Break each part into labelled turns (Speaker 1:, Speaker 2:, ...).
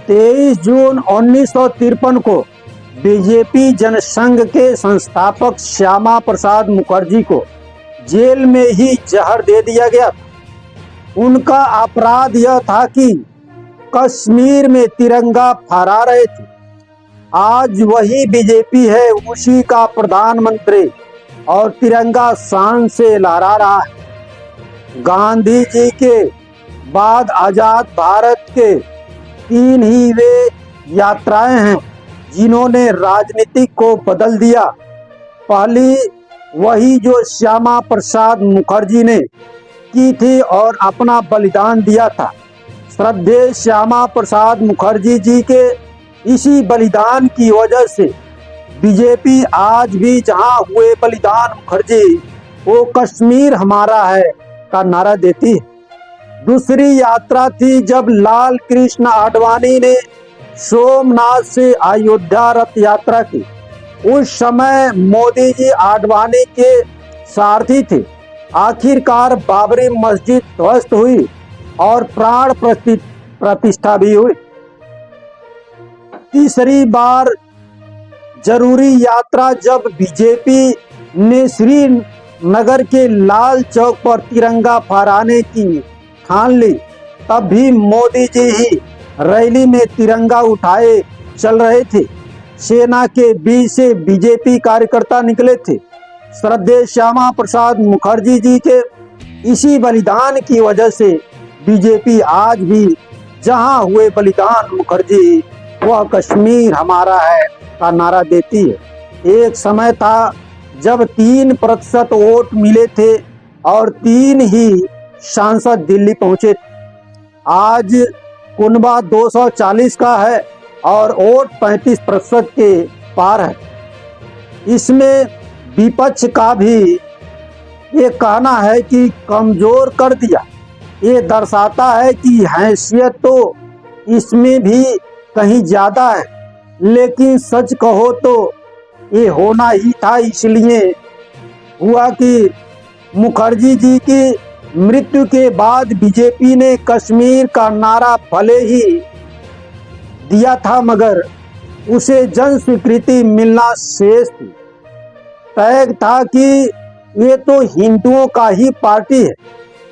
Speaker 1: 23 जून 1953 को बीजेपी जनसंघ के संस्थापक श्यामा प्रसाद मुखर्जी को जेल में ही जहर दे दिया गया था। उनका अपराध यह था कि कश्मीर में तिरंगा फहरा रहे थे। आज वही बीजेपी है, उसी का प्रधानमंत्री और तिरंगा शान से लहरा रहा है। गांधी जी के बाद आजाद भारत के 3 ही वे यात्राएं हैं जिन्होंने राजनीति को बदल दिया। पहली वही जो श्यामा प्रसाद मुखर्जी ने की थी और अपना बलिदान दिया था। श्रद्धेय श्यामा प्रसाद मुखर्जी जी के इसी बलिदान की वजह से बीजेपी आज भी जहां हुए बलिदान मुखर्जी वो कश्मीर हमारा है का नारा देती है। दूसरी यात्रा थी जब लाल कृष्ण आडवाणी ने सोमनाथ से अयोध्या रथ यात्रा की। उस समय मोदी जी आडवाणी के सारथी थे। आखिरकार बाबरी मस्जिद ध्वस्त हुई और प्राण प्रतिष्ठा भी हुई। तीसरी बार जरूरी यात्रा जब बीजेपी ने श्रीनगर के लाल चौक पर तिरंगा फहराने की ठान ली, तब भी मोदी जी ही रैली में तिरंगा उठाए चल रहे थे। सेना के बीच से बीजेपी कार्यकर्ता निकले थे। श्रद्धेय श्यामा प्रसाद मुखर्जी जी के इसी बलिदान की वजह से बीजेपी आज भी जहां हुए बलिदान मुखर्जी वह कश्मीर हमारा है का नारा देती है। एक समय था जब 3% वोट मिले थे और 3 ही सांसद दिल्ली पहुंचे थे। आज कुनबा 240 का है और वोट 35% के पार है। इसमें विपक्ष का भी ये कहना है कि कमजोर कर दिया। ये दर्शाता है कि हैसियत तो इसमें भी कहीं ज्यादा है, लेकिन सच कहो तो ये होना ही था। इसलिए हुआ कि मुखर्जी जी की मृत्यु के बाद बीजेपी ने कश्मीर का नारा भले ही दिया था मगर उसे जन स्वीकृति मिलना शेष थी। तय था कि ये तो हिंदुओं का ही पार्टी है।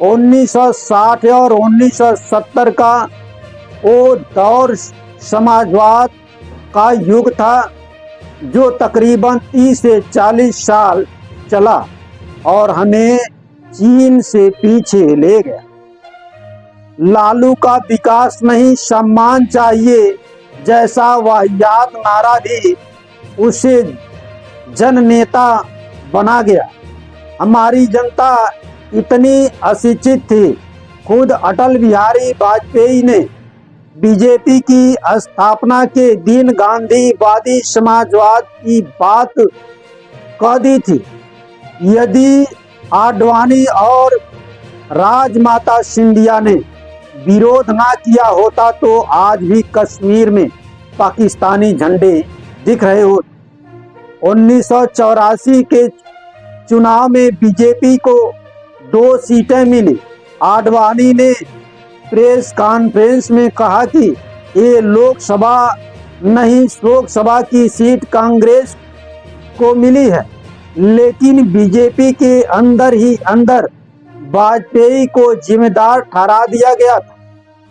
Speaker 1: 1960 और 1970 का वो दौर समाजवाद का युग था जो तकरीबन 30 से 40 साल चला और हमें चीन से पीछे ले गया। लालू का विकास नहीं सम्मान चाहिए जैसा वाहियात नारा भी उसे जननेता बना गया। हमारी जनता इतनी अशिक्षित थी, खुद अटल बिहारी वाजपेयी ने बीजेपी की स्थापना के दिन गांधीवादी समाजवाद की बात कह दी थी। यदि आडवाणी और राजमाता सिंधिया ने विरोध ना किया होता तो आज भी कश्मीर में पाकिस्तानी झंडे दिख रहे होते। 1984 के चुनाव में बीजेपी को 2 सीटें मिली। आडवाणी ने प्रेस कॉन्फ्रेंस में कहा कि ये लोकसभा नहीं लोकसभा की सीट कांग्रेस को मिली है, लेकिन बीजेपी के अंदर ही अंदर वाजपेयी को जिम्मेदार ठहरा दिया गया था,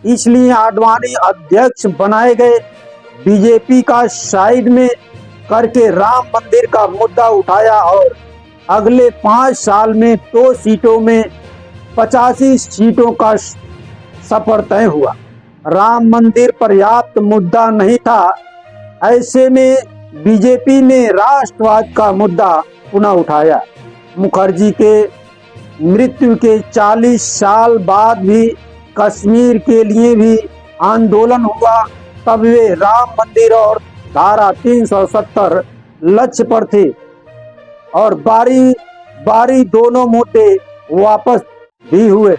Speaker 1: इसलिए आडवाणी अध्यक्ष बनाए गए। बीजेपी का साइड में करके राम मंदिर का मुद्दा उठाया और अगले 5 साल में 2 सीटों में 85 सीटों का सफर तय हुआ। राम मंदिर पर्याप्त मुद्दा नहीं था, ऐसे में बीजेपी ने राष्ट्रवाद का मुद्दा पुनः उठाया। मुखर्जी के मृत्यु के 40 साल बाद भी कश्मीर के लिए भी आंदोलन हुआ। तब वे राम मंदिर और धारा 370 लक्ष्य पर थे और बारी बारी दोनों मुद्दे वापस भी हुए।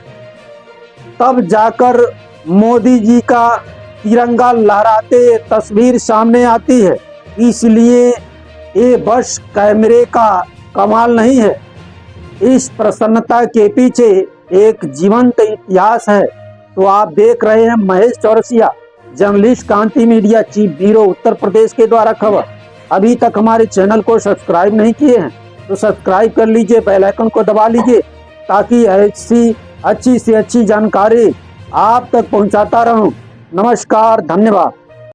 Speaker 1: तब जाकर मोदी जी का तिरंगा लहराते तस्वीर सामने आती है। इसलिए ये बस कैमरे का कमाल नहीं है, इस प्रसन्नता के पीछे एक जीवंत इतिहास है। तो आप देख रहे हैं महेश चौरसिया, जर्नलिस्ट कांति media chief bureau Uttar Pradesh के द्वारा खबर। अभी तक हमारे चैनल को सब्सक्राइब नहीं किए हैं तो सब्सक्राइब कर लीजिए, बेल आइकन को दबा लीजिए ताकि ऐसी अच्छी से अच्छी जानकारी आप तक पहुंचाता रहूं। नमस्कार, धन्यवाद।